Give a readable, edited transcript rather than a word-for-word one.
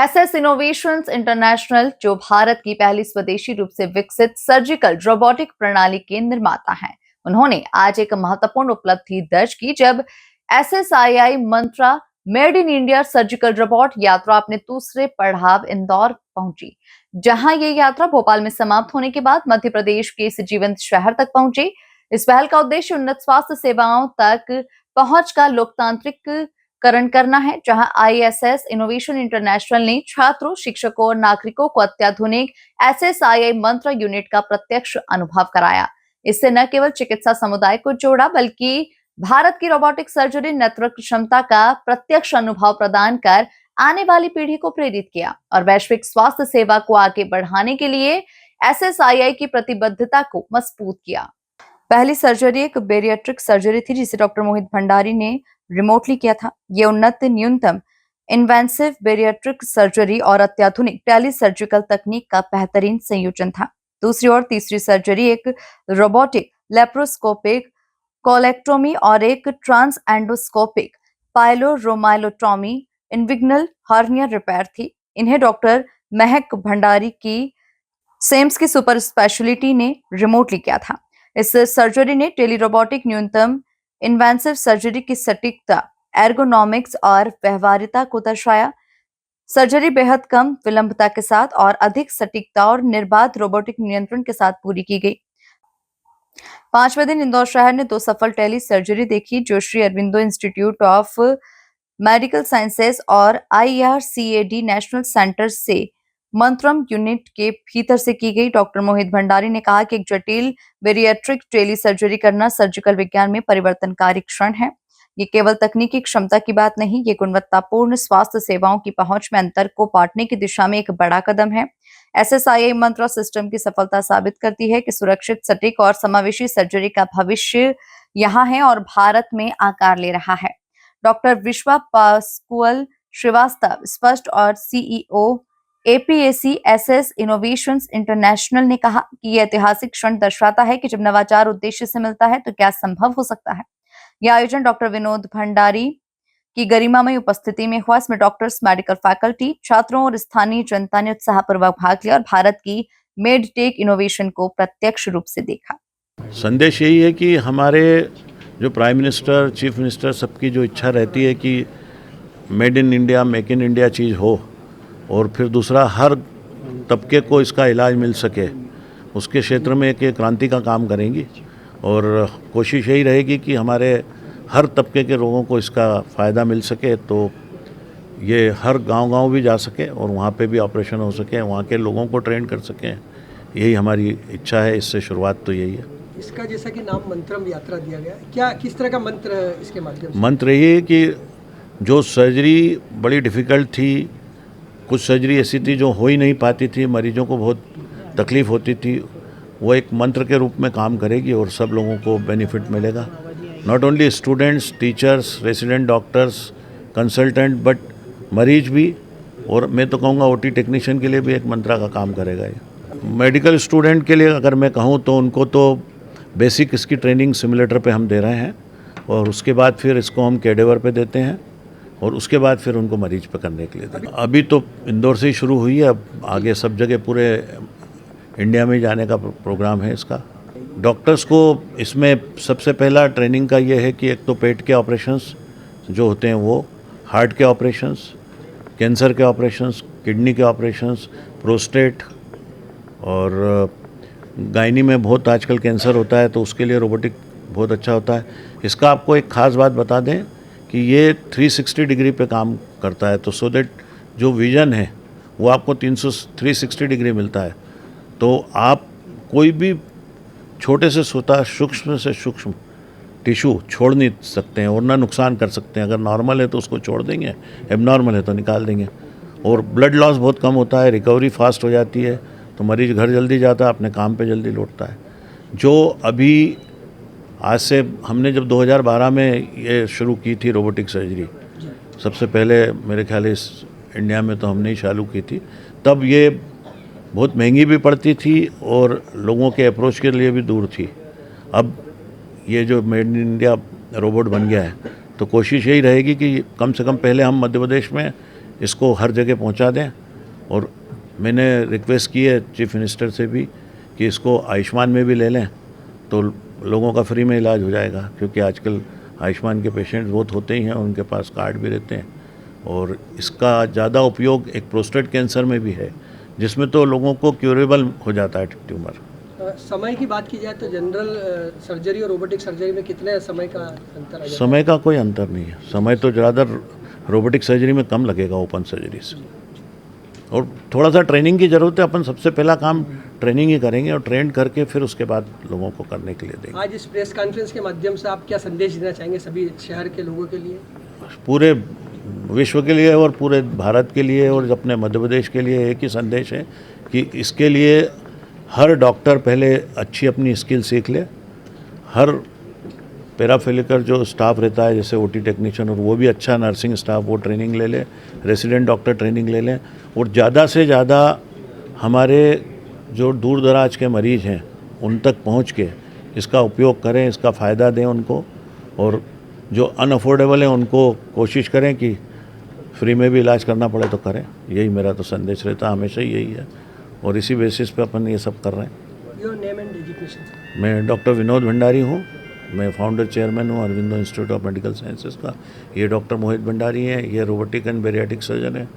SS innovations international, जो भारत की पहली स्वदेशी रूप से विकसित सर्जिकल रोबोटिक प्रणाली के निर्माता हैं, उन्होंने आज एक महत्वपूर्ण उपलब्धि दर्ज की जब SSII Mantra made in India surgical robot यात्रा अपने दूसरे पड़ाव इंदौर पहुंची। जहां ये यात्रा भोपाल में समाप्त होने के बाद मध्य प्रदेश के इस जीवंत शहर तक पहुंची। इस पहल का उद्देश्य उन्नत स्वास्थ्य सेवाओं तक पहुंच का लोकतांत्रिक करण करना है, जहां आईएसएस इनोवेशन इंटरनेशनल ने छात्रों, शिक्षकों और नागरिकों को अत्याधुनिक एसएसआईआई मंत्र यूनिट का प्रत्यक्ष अनुभव कराया। इससे न केवल चिकित्सा समुदाय को जोड़ा, बल्कि भारत की रोबोटिक सर्जरी नेतृत्व क्षमता का प्रत्यक्ष अनुभव प्रदान कर आने वाली पीढ़ी को प्रेरित किया और वैश्विक स्वास्थ्य सेवा को आगे बढ़ाने के लिए एसएसआईआई की प्रतिबद्धता को मजबूत किया। पहली सर्जरी एक बेरियाट्रिक सर्जरी थी जिसे डॉक्टर मोहित भंडारी ने रिमोटली किया था। ये उन्नत न्यूनतम इन्वेंसिव बेरियाट्रिक सर्जरी और अत्याधुनिक टेली सर्जिकल तकनीक का बेहतरीन संयोजन था। दूसरी ओर तीसरी सर्जरी एक रोबोटिक लेप्रोस्कोपिक कोलेक्टोमी और एक ट्रांस एंडोस्कोपिक पाइलोरोमाइलोटोमी इनविग्नल हर्निया रिपेयर थी। इन्हें डॉक्टर महक भंडारी की सेम्स की सुपर स्पेशलिटी ने रिमोटली किया था। इस सर्जरी ने टेली रोबोटिक न्यूनतम इन्वेंसिव सर्जरी की सटीकता, एर्गोनॉमिक्स और व्यवहारिता को दर्शाया। सर्जरी बेहद कम विलंबता के साथ और अधिक सटीकता और निर्बाध रोबोटिक नियंत्रण के साथ पूरी की गई। 5वें दिन इंदौर शहर ने 2 सफल टेली सर्जरी देखी, जो Shri Aurobindo institute of medical sciences और आईआरसीएडी नेशनल सेंटर से मंत्रम यूनिट के भीतर से की गई। डॉक्टर मोहित भंडारी ने कहा कि एक जटिल बेरियाट्रिक टेली सर्जरी करना सर्जिकल विज्ञान में परिवर्तनकारी क्षण है। ये केवल तकनीकी क्षमता की बात नहीं, ये गुणवत्तापूर्ण स्वास्थ्य सेवाओं की पहुंच में अंतर को पाटने की दिशा में एक बड़ा कदम है। एसएसआईआई मंत्रा सिस्टम की सफलता साबित करती है कि सुरक्षित, सटीक और समावेशी सर्जरी का भविष्य यहाँ है और भारत में आकार ले रहा है। डॉक्टर विश्वा पास्कुअल श्रीवास्तव, स्पष्ट और CEO APAC SS innovations international, ने कहा कि यह ऐतिहासिक क्षण दर्शाता है कि जब नवाचार उद्देश्य से मिलता है तो क्या संभव हो सकता है। यह आयोजन डॉक्टर विनोद भंडारी की गरिमामय उपस्थिति में हुआ। इसमें डॉक्टर्स, मेडिकल फैकल्टी, छात्रों और स्थानीय जनता ने उत्साहपूर्वक भाग लिया और भारत की मेडटेक इनोवेशन को प्रत्यक्ष रूप से देखा। संदेश यही है कि हमारे जो प्राइम मिनिस्टर, चीफ मिनिस्टर, सबकी जो इच्छा रहती है कि made in India, make in India चीज़ हो और फिर दूसरा हर तबके को इसका इलाज मिल सके, उसके क्षेत्र में एक क्रांति का काम करेंगी और कोशिश यही रहेगी कि हमारे हर तबके के लोगों को इसका फ़ायदा मिल सके, तो ये हर गांव-गांव भी जा सके और वहाँ पे भी ऑपरेशन हो सके, वहाँ के लोगों को ट्रेन कर सकें। यही हमारी इच्छा है, इससे शुरुआत तो यही है। इसका जैसा कि नाम मंत्रम यात्रा दिया गया, क्या किस तरह का मंत्र इसके माध्यम से? मंत्र ये है कि जो सर्जरी बड़ी डिफ़िकल्ट थी, कुछ सर्जरी ऐसी थी जो हो ही नहीं पाती थी, मरीजों को बहुत तकलीफ़ होती थी, वो एक मंत्र के रूप में काम करेगी और सब लोगों को बेनिफिट मिलेगा। Not only students, teachers, resident doctors, consultant, but मरीज भी, और मैं तो कहूँगा ओटी टेक्नीशियन के लिए भी एक मंत्रा का काम करेगा ये। मेडिकल स्टूडेंट के लिए अगर मैं कहूँ तो उनको तो बेसिक इसकी ट्रेनिंग सिमुलेटर पे हम दे रहे हैं और उसके बाद फिर इसको हम कैडेवर पे देते हैं और उसके बाद फिर उनको मरीज पे करने के लिए देते हैं। अभी तो इंदौर से ही शुरू हुई है, अब आगे सब जगह पूरे इंडिया में जाने का प्रोग्राम है इसका। डॉक्टर्स को इसमें सबसे पहला ट्रेनिंग का ये है कि एक तो पेट के ऑपरेशंस जो होते हैं वो, हार्ट के ऑपरेशंस, कैंसर के ऑपरेशंस, किडनी के ऑपरेशंस, प्रोस्टेट, और गायनी में बहुत आजकल कैंसर होता है तो उसके लिए रोबोटिक बहुत अच्छा होता है। इसका आपको एक ख़ास बात बता दें कि ये 360 डिग्री पे काम करता है, तो सो दैट जो विज़न है वो आपको 360 डिग्री मिलता है, तो आप कोई भी छोटे से सूक्ष्म से सूक्ष्म टिश्यू छोड़ नहीं सकते हैं और ना नुकसान कर सकते हैं। अगर नॉर्मल है तो उसको छोड़ देंगे, एबनॉर्मल है तो निकाल देंगे। और ब्लड लॉस बहुत कम होता है, रिकवरी फास्ट हो जाती है, तो मरीज घर जल्दी जाता है, अपने काम पे जल्दी लौटता है। जो अभी आज से हमने जब 2012 में ये शुरू की थी रोबोटिक सर्जरी, सबसे पहले मेरे ख्याल इस इंडिया में तो हमने ही चालू की थी, तब ये बहुत महंगी भी पड़ती थी और लोगों के अप्रोच के लिए भी दूर थी। अब ये जो मेड इन इंडिया रोबोट बन गया है तो कोशिश यही रहेगी कि कम से कम पहले हम मध्य प्रदेश में इसको हर जगह पहुंचा दें। और मैंने रिक्वेस्ट की है चीफ मिनिस्टर से भी कि इसको आयुष्मान में भी ले लें तो लोगों का फ्री में इलाज हो जाएगा, क्योंकि आजकल आयुष्मान के पेशेंट्स बहुत होते ही हैं, उनके पास कार्ड भी रहते हैं। और इसका ज़्यादा उपयोग एक प्रोस्टेट कैंसर में भी है, जिसमें तो लोगों को क्यूरेबल हो जाता है ट्यूमर। समय की बात की जाए तो जनरल सर्जरी और रोबोटिक सर्जरी में कितने समय का अंतर आ जाता है? समय का कोई अंतर नहीं है, समय तो ज़्यादा रोबोटिक सर्जरी में कम लगेगा ओपन सर्जरी से। और थोड़ा सा ट्रेनिंग की ज़रूरत है, अपन सबसे पहला काम ट्रेनिंग ही करेंगे और ट्रेन करके फिर उसके बाद लोगों को करने के लिए देंगे। आज इस प्रेस कॉन्फ्रेंस के माध्यम से आप क्या संदेश देना चाहेंगे सभी शहर के लोगों के लिए? पूरे विश्व के लिए और पूरे भारत के लिए और अपने मध्य प्रदेश के लिए एक ही संदेश है कि इसके लिए हर डॉक्टर पहले अच्छी अपनी स्किल सीख ले। हर पैराफिलिकर जो स्टाफ रहता है जैसे ओटी टेक्नीशियन, और वो भी अच्छा नर्सिंग स्टाफ, वो ट्रेनिंग ले ले, रेसिडेंट डॉक्टर ट्रेनिंग ले लें। और ज़्यादा से ज़्यादा हमारे जो दूर दराज के मरीज़ हैं उन तक पहुंच के इसका उपयोग करें, इसका फ़ायदा दें उनको। और जो अनअफोर्डेबल है उनको कोशिश करें कि फ्री में भी इलाज करना पड़े तो करें। यही मेरा तो संदेश रहता है, हमेशा यही है, और इसी बेसिस पे अपन ये सब कर रहे हैं। Your name and designation? मैं डॉक्टर विनोद भंडारी हूँ, मैं फाउंडर चेयरमैन हूँ Aurobindo institute of medical sciences का। ये डॉक्टर मोहित भंडारी हैं, ये रोबोटिक एंड बेरियाटिक सर्जन है।